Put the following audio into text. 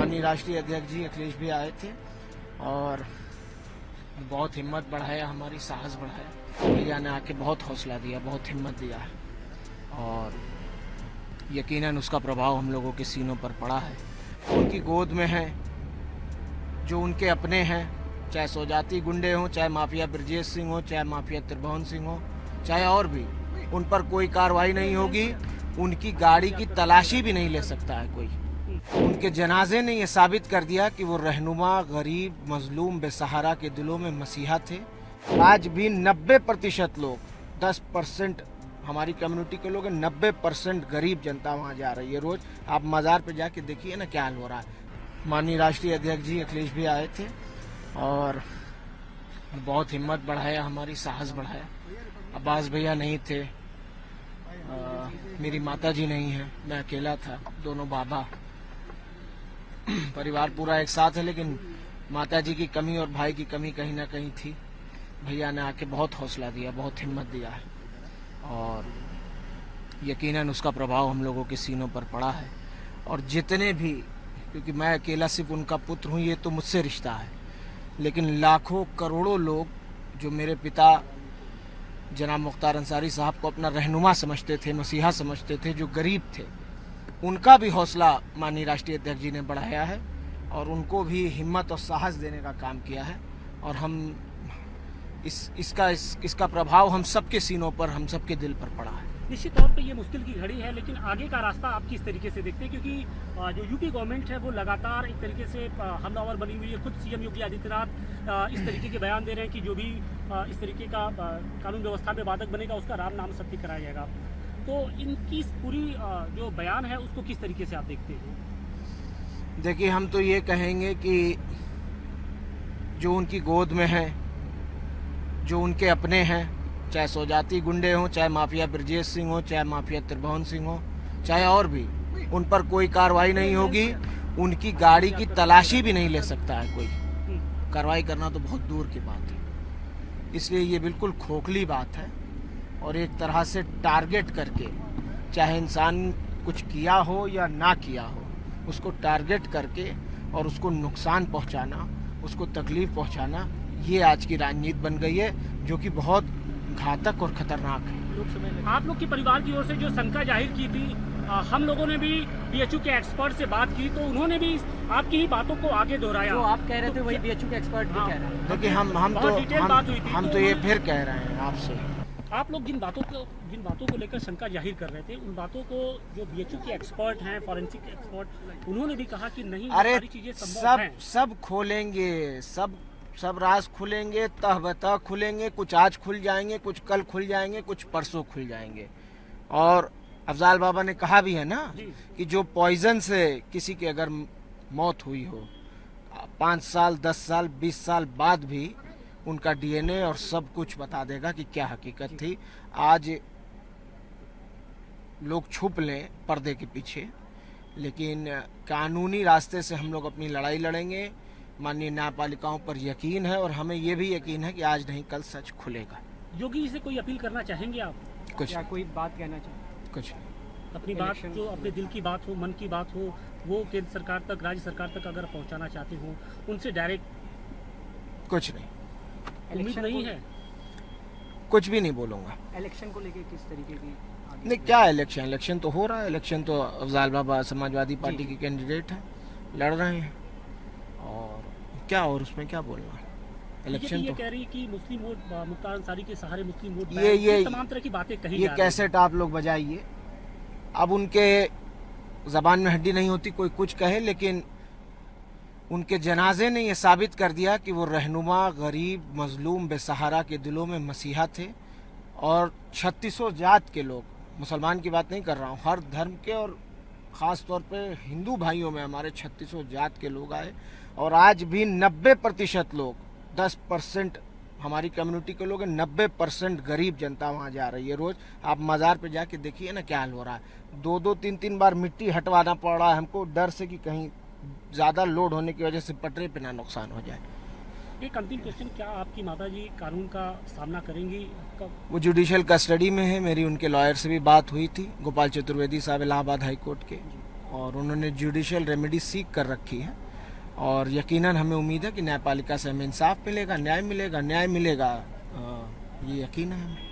माननीय राष्ट्रीय अध्यक्ष जी अखिलेश भी आए थे और बहुत हिम्मत बढ़ाया, हमारी साहस बढ़ाया। भैया ने आके बहुत हौसला दिया, बहुत हिम्मत दिया है और यकीनन उसका प्रभाव हम लोगों के सीनों पर पड़ा है। उनकी गोद में है जो उनके अपने हैं, चाहे सौजाती गुंडे हों, चाहे माफिया ब्रजेश सिंह हो, चाहे माफिया त्रिभुवन सिंह हो, चाहे और भी, उन पर कोई कार्रवाई नहीं होगी। उनकी गाड़ी की तलाशी भी नहीं ले सकता है कोई। उनके जनाजे ने ये साबित कर दिया कि वो रहनुमा, गरीब, मजलूम, बेसहारा के दिलों में मसीहा थे। आज भी 90% लोग, 10% हमारी कम्युनिटी के लोग हैं, 90% गरीब जनता वहाँ जा रही है। रोज आप मज़ार पे जाके देखिए ना क्या हाल हो रहा है। माननीय राष्ट्रीय अध्यक्ष जी अखिलेश भी आए थे और बहुत हिम्मत बढ़ाया, हमारी साहस बढ़ाया। अब्बास भैया नहीं थे, मेरी माता जी नहीं है, मैं अकेला था, दोनों बाबा, परिवार पूरा एक साथ है, लेकिन माता जी की कमी और भाई की कमी कहीं ना कहीं थी। भैया ने आके बहुत हौसला दिया, बहुत हिम्मत दिया है और यकीनन उसका प्रभाव हम लोगों के सीनों पर पड़ा है। और जितने भी, क्योंकि मैं अकेला सिर्फ उनका पुत्र हूँ, ये तो मुझसे रिश्ता है, लेकिन लाखों करोड़ों लोग जो मेरे पिता जनाब मुख्तार अंसारी साहब को अपना रहनुमा समझते थे, मसीहा समझते थे, जो गरीब थे, उनका भी हौसला माननीय राष्ट्रीय अध्यक्ष जी ने बढ़ाया है और उनको भी हिम्मत और साहस देने का काम किया है। और हम इसका प्रभाव हम सबके सीनों पर, हम सबके दिल पर पड़ा है। निश्चित तौर पे ये मुश्किल की घड़ी है, लेकिन आगे का रास्ता आप किस तरीके से देखते हैं? क्योंकि जो यूपी गवर्नमेंट है वो लगातार एक तरीके से हमलावर बनी हुई है। खुद सीएम योगी आदित्यनाथ इस तरीके के बयान दे रहे हैं कि जो भी इस तरीके का कानून व्यवस्था में बाधक बनेगा उसका राम नाम सत्य कराया जाएगा। तो इनकी पूरी जो बयान है उसको किस तरीके से आप देखते हैं? देखिए, हम तो ये कहेंगे कि जो उनकी गोद में है, जो उनके अपने हैं, चाहे सौजाती गुंडे हों, चाहे माफिया ब्रजेश सिंह हो, चाहे माफिया त्रिभुवन सिंह हो, चाहे और भी, उन पर कोई कार्रवाई नहीं होगी। उनकी गाड़ी की तलाशी भी नहीं ले सकता है कोई। कार्रवाई करना तो बहुत दूर की बात है। इसलिए ये बिल्कुल खोखली बात है और एक तरह से टारगेट करके, चाहे इंसान कुछ किया हो या ना किया हो, उसको टारगेट करके और उसको नुकसान पहुंचाना, उसको तकलीफ पहुंचाना, ये आज की राजनीति बन गई है, जो कि बहुत घातक और खतरनाक है। आप लोग के परिवार की ओर से जो शंका जाहिर की थी, हम लोगों ने भी बीएचयू के एक्सपर्ट से बात की, तो उन्होंने भी आपकी ही बातों को आगे दोहराया। जो आप कह रहे थे वही बीएचयू के एक्सपर्ट भी कह रहे हैं। देखिए, हम तो ये फिर कह रहे हैं आपसे, आप लोग जिन बातों को लेकर शंका जाहिर कर रहे थे, उन बातों को जो बीएचयू के एक्सपर्ट हैं, फॉरेंसिक एक्सपर्ट, उन्होंने भी कहा कि नहीं, सारी चीजें संभव हैं। सब खोलेंगे, सब राज खुलेंगे, तह बतह खुलेंगे। कुछ आज खुल जाएंगे, कुछ कल खुल जाएंगे, कुछ परसों खुल जाएंगे। और अफजाल बाबा ने कहा भी है ना कि जो पॉइजन से किसी की अगर मौत हुई हो, 5 साल, 10 साल, 20 साल बाद भी उनका डीएनए और सब कुछ बता देगा कि क्या हकीकत थी। आज लोग छुप लें पर्दे के पीछे, लेकिन कानूनी रास्ते से हम लोग अपनी लड़ाई लड़ेंगे। माननीय न्यायपालिकाओं पर यकीन है और हमें ये भी यकीन है कि आज नहीं कल सच खुलेगा। योगी जी से कोई अपील करना चाहेंगे आप? कुछ या कोई बात कहना चाहिए? कुछ अपनी बात, जो अपने दिल की बात हो, मन की बात हो, वो केंद्र सरकार तक, राज्य सरकार तक अगर पहुंचाना चाहते हो, उनसे डायरेक्ट? कुछ नहीं, उम्मीद नहीं है? कुछ भी नहीं बोलूँगा। इलेक्शन को लेके किस तरीके की? नहीं, क्या इलेक्शन तो हो रहा है। इलेक्शन तो अफजाल बाबा समाजवादी पार्टी के कैंडिडेट हैं, लड़ रहे हैं, और क्या, और उसमें क्या बोलना। इलेक्शन ये तो कह रही है कि मुस्लिम वोट, मुख्तार अंसारी के सहारे मुस्लिम वोट, ये तमाम तरह की बातें कही ये कैसेट आप लोग बजाइए। अब उनके जबान में हड्डी नहीं होती, कोई कुछ कहे, लेकिन उनके जनाजे ने ये साबित कर दिया कि वो रहनुमा, गरीब, मजलूम, बेसहारा के दिलों में मसीहा थे। और 3600 जात के लोग, मुसलमान की बात नहीं कर रहा हूँ, हर धर्म के, और ख़ास तौर पे हिंदू भाइयों में हमारे 3600 जात के लोग आए। और आज भी 90% लोग, 10% हमारी कम्युनिटी के लोग हैं, 90% गरीब जनता वहाँ जा रही है। रोज आप मज़ार पे जाके देखिए ना क्या हाल हो रहा है। 2-2, 3-3 बार मिट्टी हटवाना पड़ रहा है हमको, डर से कि कहीं ज़्यादा लोड होने की वजह से पटरे पे ना नुकसान हो जाए। एक अंतिम क्वेश्चन, क्या आपकी माताजी कानून का सामना करेंगी? वो जुडिशियल कस्टडी में है। मेरी उनके लॉयर से भी बात हुई थी, गोपाल चतुर्वेदी साहब, इलाहाबाद हाई कोर्ट के। और उन्होंने जुडिशियल रेमेडी सीख कर रखी है और यकीनन हमें उम्मीद है कि न्यायपालिका से हमें इंसाफ मिलेगा, न्याय मिलेगा, ये यकीन है हमें।